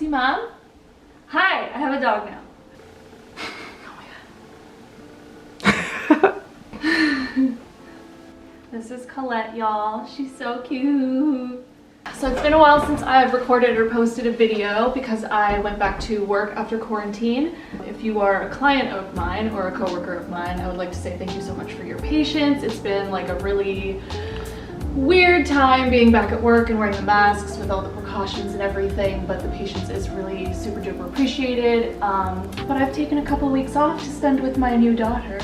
see Mom? Hi, I have a dog now. Oh my god. This is Colette, y'all. She's so cute. So it's been a while since I've recorded or posted a video because I went back to work after quarantine. If you are a client of mine or a coworker of mine, I would like to say thank you so much for your patience. It's been like a really weird time being back at work and wearing the masks with all the precautions and everything, but the patience is really super duper appreciated. But I've taken a couple weeks off to spend with my new daughter.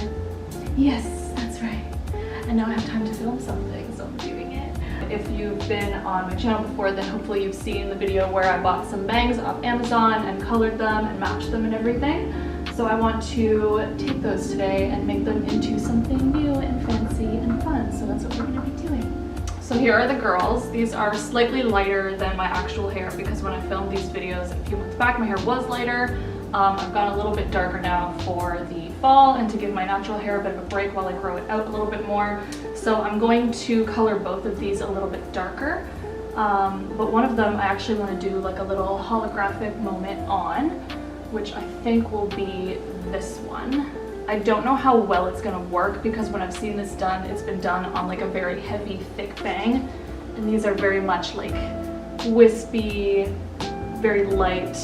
Yes, that's right. And now I have time to film something, so I'm doing it. If you've been on my channel before, then hopefully you've seen the video where I bought some bangs off Amazon and colored them and matched them and everything. So I want to take those today and make them into something new and fancy and fun. So that's what we're gonna be doing. So here are the girls. These are slightly lighter than my actual hair because when I filmed these videos a few months back, my hair was lighter. I've gone a little bit darker now for the fall and to give my natural hair a bit of a break while I grow it out a little bit more. So I'm going to color both of these a little bit darker. But one of them I actually want to do like a little holographic moment on, which I think will be this one. I don't know how well it's gonna work because when I've seen this done, it's been done on like a very heavy, thick bang. And these are very much like wispy, very light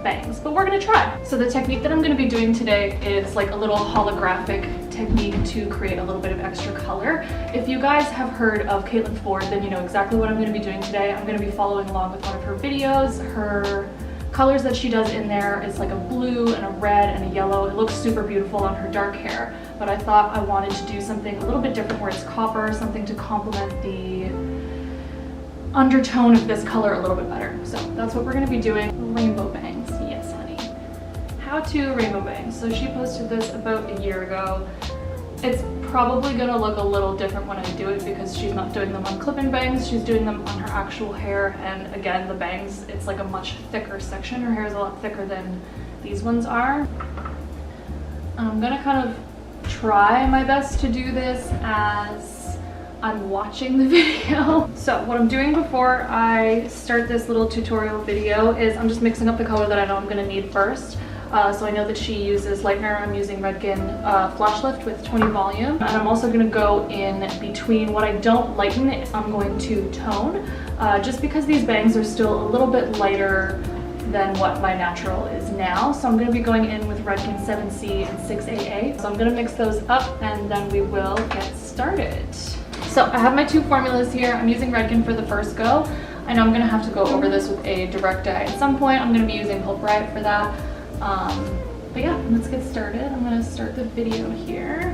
bangs, but we're gonna try. So the technique that I'm gonna be doing today is like a little holographic technique to create a little bit of extra color. If you guys have heard of Caitlin Ford, then you know exactly what I'm gonna be doing today. I'm gonna be following along with one of her videos. Her colors that she does in there is like a blue and a red and a yellow. It looks super beautiful on her dark hair, but I thought I wanted to do something a little bit different where it's copper, something to complement the undertone of this color a little bit better. So that's what we're gonna be doing. Rainbow bangs, yes honey. How to rainbow bangs. So she posted this about a year ago. It's probably gonna look a little different when I do it because she's not doing them on clip-in bangs, she's doing them on her actual hair. And again, the bangs, it's like a much thicker section. Her hair is a lot thicker than these ones are. I'm gonna kind of try my best to do this as I'm watching the video. So what I'm doing before I start this little tutorial video is I'm just mixing up the color that I know I'm gonna need first. So I know that she uses lightener. I'm using Redken Flash Lift with 20 volume. And I'm also gonna go in between what I don't lighten, I'm going to tone. Just because these bangs are still a little bit lighter than what my natural is now. So I'm gonna be going in with Redken 7C and 6AA. So I'm gonna mix those up and then we will get started. So I have my two formulas here. I'm using Redken for the first go. I know I'm gonna have to go over this with a direct dye at some point. I'm gonna be using Pulp Riot for that. But yeah, let's get started. I'm gonna start the video here.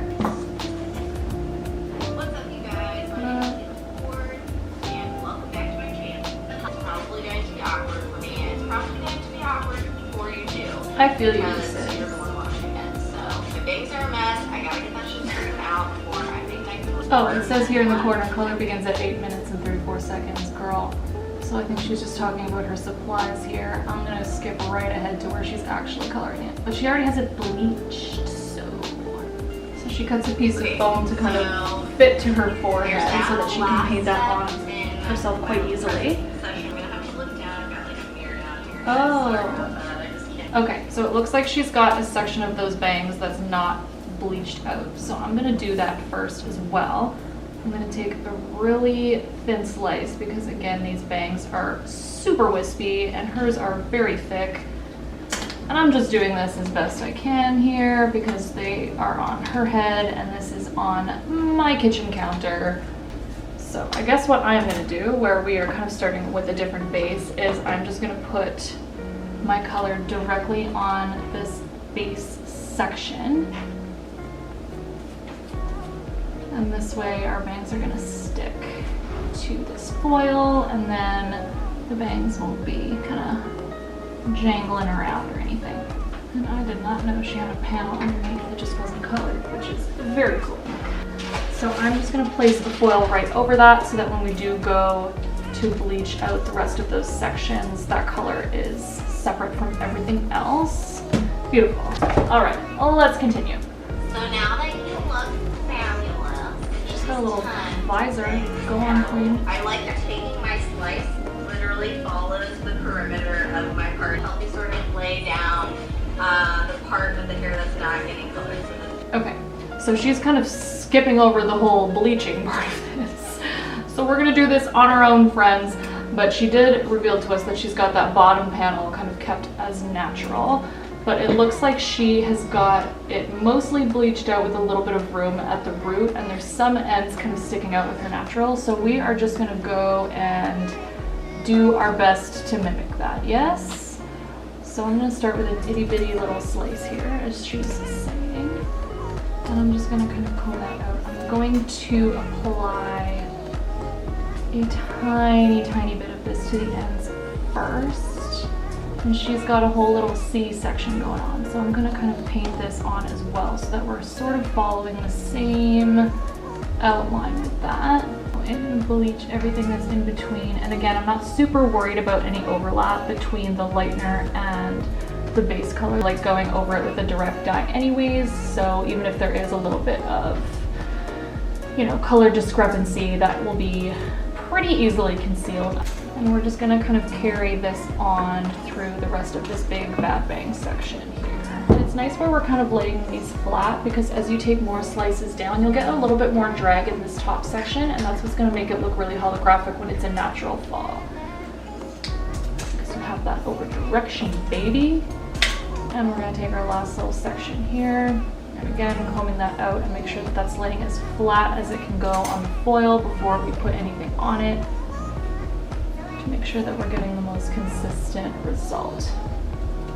What's up you guys? My name is Ford and welcome back to my channel. It's probably going to be awkward for me and it's probably going to be awkward for you too. I feel you. Because you're the one watching it. So my bangs are a mess. I gotta get that shit straightened out before I think I can. Oh, it says here in the corner, color begins at 8 minutes and 34 seconds, girl. So I think she's just talking about her supplies here. I'm gonna skip right ahead to where she's actually coloring it. But she already has it bleached, so she cuts a piece of foam to kind of fit to her forehead so that she can paint that on herself quite easily. Oh. Okay, so it looks like she's got a section of those bangs that's not bleached out. So I'm gonna do that first as well. I'm gonna take a really thin slice because again, these bangs are super wispy and hers are very thick. And I'm just doing this as best I can here because they are on her head and this is on my kitchen counter. So I guess what I'm gonna do, where we are kind of starting with a different base, is I'm just gonna put my color directly on this base section. And this way our bangs are gonna stick to this foil and then the bangs won't be kind of jangling around or anything. And I did not know she had a panel underneath that just wasn't colored, which is very cool. So I'm just gonna place the foil right over that so that when we do go to bleach out the rest of those sections, that color is separate from everything else. Beautiful. All right, let's continue. So now that you look fabulous, Just got a little visor. Go on, queen. I like taking my slice, literally follows the perimeter of my part So she's kind of skipping over the whole bleaching part of this. So we're gonna do this on our own, friends. But she did reveal to us that she's got that bottom panel kind of kept as natural. But it looks like she has got it mostly bleached out with a little bit of room at the root, and there's some ends kind of sticking out with her natural. So we are just gonna go and do our best to mimic that, yes? So I'm gonna start with an itty bitty little slice here, as she's saying. And I'm just gonna kind of comb that out. I'm going to apply a tiny bit of this to the ends first. And she's got a whole little C section going on. So I'm gonna kind of paint this on as well so that we're sort of following the same outline with that. And bleach everything that's in between. And again, I'm not super worried about any overlap between the lightener and the base color, like going over it with a direct dye anyways. So even if there is a little bit of, you know, color discrepancy, that will be pretty easily concealed. And we're just gonna kind of carry this on through the rest of this big bad bang section here. And it's nice where we're kind of laying these flat, because as you take more slices down, you'll get a little bit more drag in this top section, and that's what's gonna make it look really holographic when it's a natural fall. So you have that over direction, baby. And we're gonna take our last little section here. And again, combing that out and make sure that that's laying as flat as it can go on the foil before we put anything on it, to make sure that we're getting the most consistent result.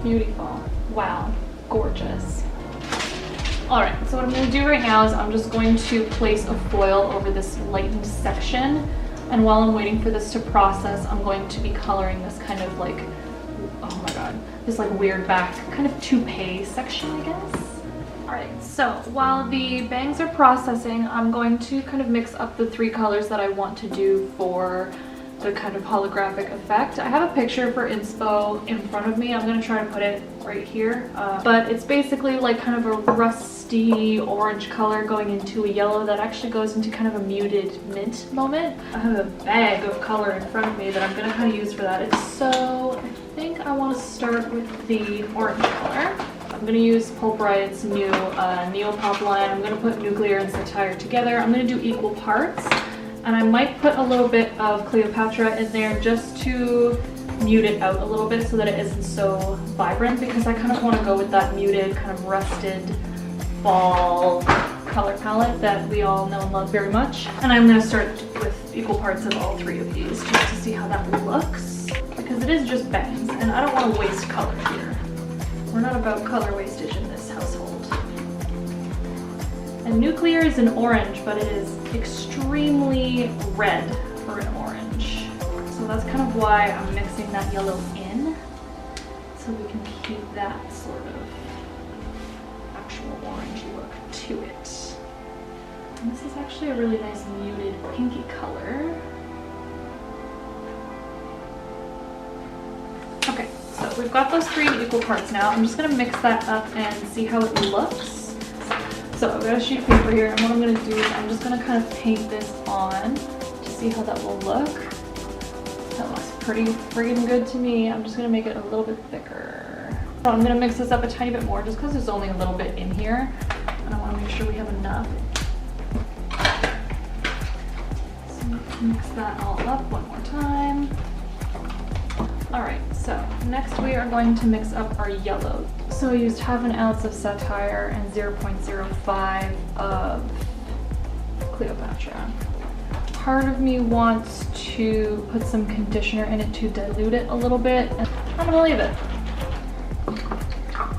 Beautiful. Wow, gorgeous. All right, so what I'm gonna do right now is I'm just going to place a foil over this lightened section. And while I'm waiting for this to process, I'm going to be coloring this kind of like, oh my God, this like weird back kind of toupee section, I guess. Alright, so while the bangs are processing, I'm going to kind of mix up the three colors that I want to do for the kind of holographic effect. I have a picture for inspo in front of me. I'm going to try to put it right here. But it's basically like kind of a rusty orange color going into a yellow that actually goes into kind of a muted mint moment. I have a bag of color in front of me that I'm going to kind of use for that. So I think I want to start with the orange color. I'm going to use Pulprite's new Neopop line. I'm going to put Nuclear and Satire together. I'm going to do equal parts. And I might put a little bit of Cleopatra in there just to mute it out a little bit so that it isn't so vibrant, because I kind of want to go with that muted, kind of rusted fall color palette that we all know and love very much. And I'm going to start with equal parts of all three of these just to see how that looks, because it is just bangs and I don't want to waste color here. We're not about color wastage in this household. And Nuclear is an orange, but it is extremely red for an orange. So that's kind of why I'm mixing that yellow in, so we can keep that sort of actual orange look to it. And this is actually a really nice muted pinky color. Okay, so we've got those three equal parts now. I'm just gonna mix that up and see how it looks. So I've got a sheet of paper here, and what I'm gonna do is I'm just gonna kind of paint this on to see how that will look. That looks pretty friggin' good to me. I'm just gonna make it a little bit thicker. So I'm gonna mix this up a tiny bit more just because there's only a little bit in here, and I wanna make sure we have enough. So mix that all up one more time. All right, so next we are going to mix up our yellow. So I used 1/2 ounce of Satire and 0.05 of Cleopatra. Part of me wants to put some conditioner in it to dilute it a little bit, and I'm gonna leave it.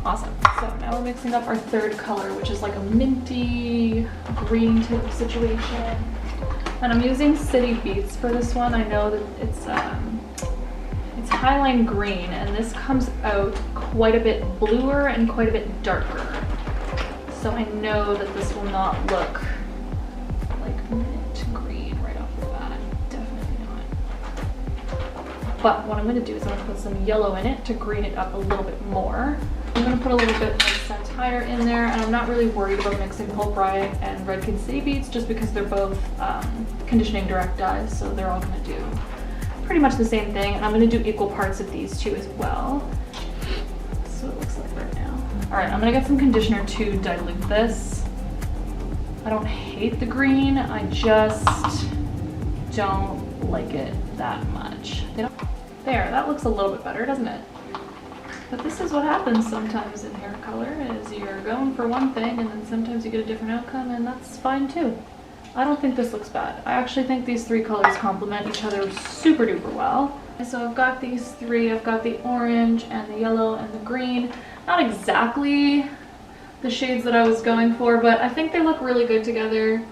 Awesome. So now we're mixing up our third color, which is like a minty green type of situation. And I'm using City Beats for this one. I know that it's Highline Green, and this comes out quite a bit bluer and quite a bit darker. So I know that this will not look like mint green right off the bat. Definitely not. But what I'm going to do is I'm going to put some yellow in it to green it up a little bit more. I'm going to put a little bit of Satire in there, and I'm not really worried about mixing Pulprite and Redken City Beats just because they're both conditioning direct dyes, so they're all going to do pretty much the same thing. And I'm going to do equal parts of these two as well. That's what it looks like right now. All right, I'm going to get some conditioner to dilute this. I don't hate the green, I just don't like it that much. There, that looks a little bit better, doesn't it? But this is what happens sometimes in hair color, is you're going for one thing and then sometimes you get a different outcome, and that's fine too. I don't think this looks bad. I actually think these three colors complement each other super duper well. And so I've got these three. I've got the orange and the yellow and the green. Not exactly the shades that I was going for, but I think they look really good together.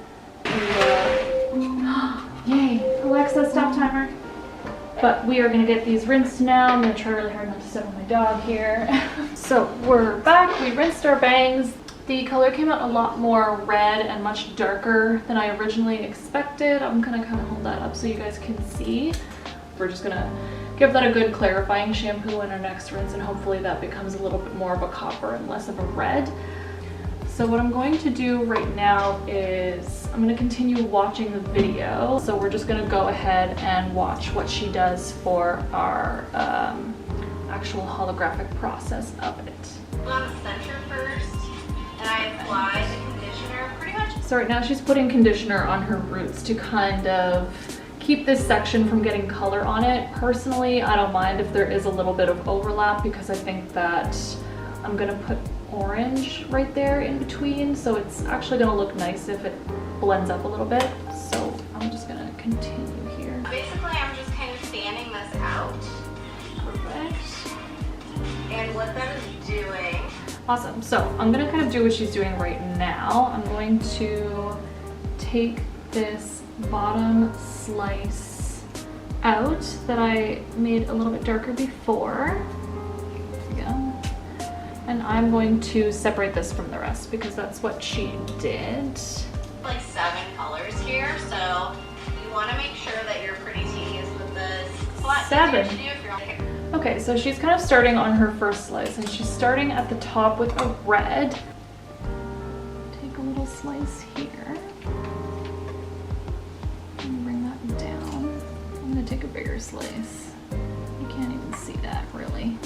Yay! Alexa, stop timer. But we are gonna get these rinsed now. I'm gonna try really hard not to step on my dog here. So we're back, we rinsed our bangs. The color came out a lot more red and much darker than I originally expected. I'm gonna kind of hold that up so you guys can see. We're just gonna give that a good clarifying shampoo in our next rinse, and hopefully that becomes a little bit more of a copper and less of a red. So what I'm going to do right now is I'm going to continue watching the video. So we're just going to go ahead and watch what she does for our actual holographic process of it. On the center first, and I apply the conditioner pretty much. So right now she's putting conditioner on her roots to kind of keep this section from getting color on it. Personally, I don't mind if there is a little bit of overlap, because I think that I'm going to put orange right there in between, so it's actually going to look nice if it blends up a little bit. So I'm just going to continue here. Basically, I'm just kind of fanning this out. Perfect. And what that is doing. Awesome. So I'm going to kind of do what she's doing right now. I'm going to take this bottom slice out that I made a little bit darker before. There we go. And I'm going to separate this from the rest because that's what she did. Like 7 colors here, so you want to make sure that you're pretty tedious with this. It's a lot easier to do if you're Okay, so she's kind of starting on her first slice, and she's starting at the top with a red. Take a little slice here. And bring that down. I'm going to take a bigger slice. You can't even see that really.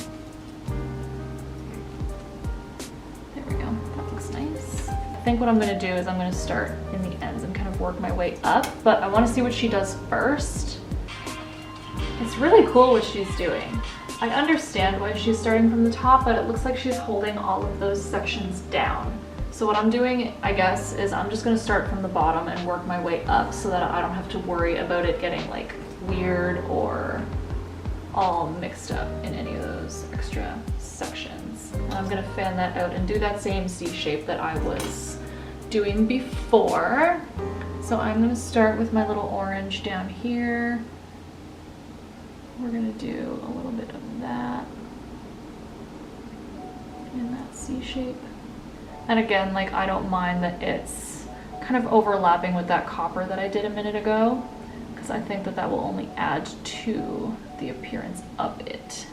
That looks nice. I think what I'm going to do is I'm going to start in the ends and kind of work my way up, but I want to see what she does first. It's really cool what she's doing. I understand why she's starting from the top, but it looks like she's holding all of those sections down. So what I'm doing, I guess, is I'm just going to start from the bottom and work my way up so that I don't have to worry about it getting like weird or all mixed up in any of those extra sections. I'm going to fan that out and do that same C shape that I was doing before. So I'm going to start with my little orange down here. We're going to do a little bit of that in that C shape. And again, like, I don't mind that it's kind of overlapping with that copper that I did a minute ago, because I think that that will only add to the appearance of it.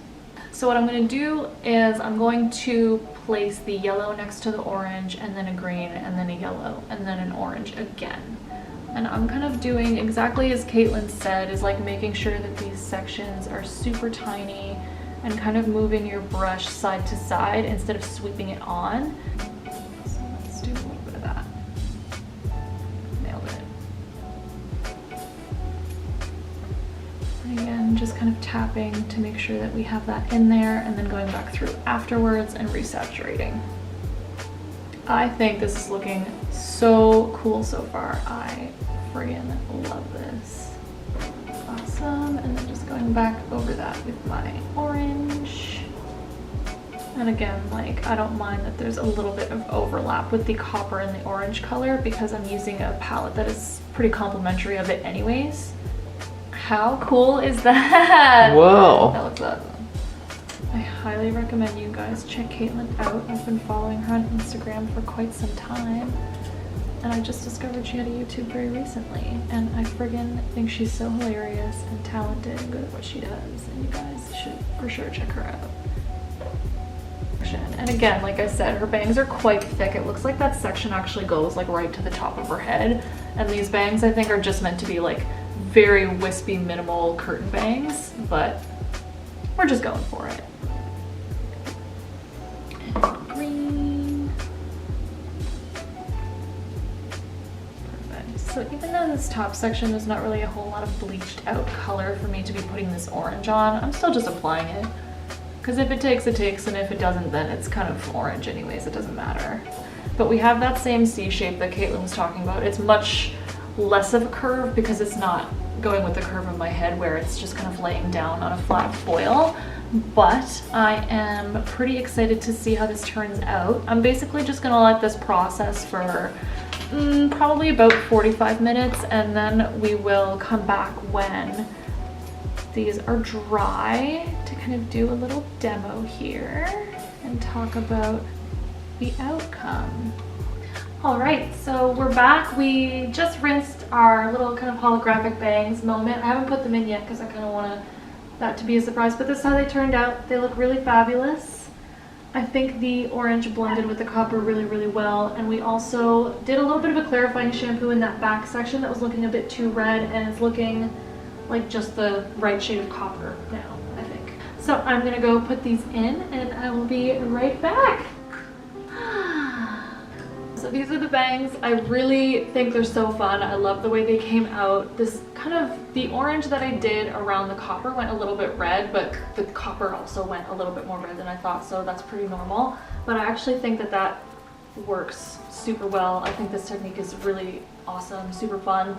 So what I'm going to do is I'm going to place the yellow next to the orange, and then a green, and then a yellow, and then an orange again. And I'm kind of doing exactly as Caitlin said, is like making sure that these sections are super tiny and kind of moving your brush side to side instead of sweeping it on. So let's do a little bit of that. Nailed it. And again, just kind of tapping to make sure that we have that in there, and then going back through afterwards and resaturating. I think this is looking so cool so far. I friggin' love this. Awesome. And then just going back over that with my orange. And again, like, I don't mind that there's a little bit of overlap with the copper and the orange color, because I'm using a palette that is pretty complementary of it anyways. How cool is that? Whoa. That looks awesome. I highly recommend you guys check Caitlin out. I've been following her on Instagram for quite some time, and I just discovered she had a YouTube very recently, and I friggin' think she's so hilarious and talented and good at what she does, and you guys should for sure check her out. And again, like I said, her bangs are quite thick. It looks like that section actually goes like right to the top of her head, and these bangs I think are just meant to be like very wispy, minimal curtain bangs, but we're just going for it. And green. So even though this top section there's not really a whole lot of bleached out color for me to be putting this orange on, I'm still just applying it. Because if it takes, it takes, and if it doesn't, then it's kind of orange anyways, it doesn't matter. But we have that same C shape that Caitlin was talking about. It's much less of a curve because it's not going with the curve of my head where it's just kind of laying down on a flat foil. But I am pretty excited to see how this turns out. I'm basically just gonna let this process for probably about 45 minutes, and then we will come back when these are dry to kind of do a little demo here and talk about the outcome. All right, so we're back. We just rinsed our little kind of holographic bangs moment. I haven't put them in yet because I kind of want that to be a surprise, but this is how they turned out. They look really fabulous. I think the orange blended with the copper really, really well, and we also did a little bit of a clarifying shampoo in that back section that was looking a bit too red, and it's looking like just the right shade of copper now, I think. So I'm gonna go put these in and I will be right back. So these are the bangs. I really think they're so fun. I love the way they came out. This kind of, the orange that I did around the copper went a little bit red, but the copper also went a little bit more red than I thought, so that's pretty normal. But I actually think that that works super well. I think this technique is really awesome, super fun.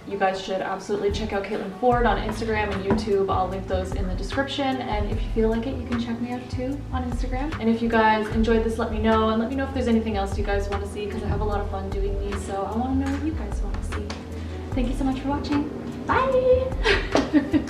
You guys should absolutely check out Caitlin Ford on Instagram and YouTube. I'll link those in the description, and if you feel like it, you can check me out too on Instagram. And if you guys enjoyed this, let me know, and let me know if there's anything else you guys want to see, because I have a lot of fun doing these, so I want to know what you guys want to see. Thank you so much for watching. Bye!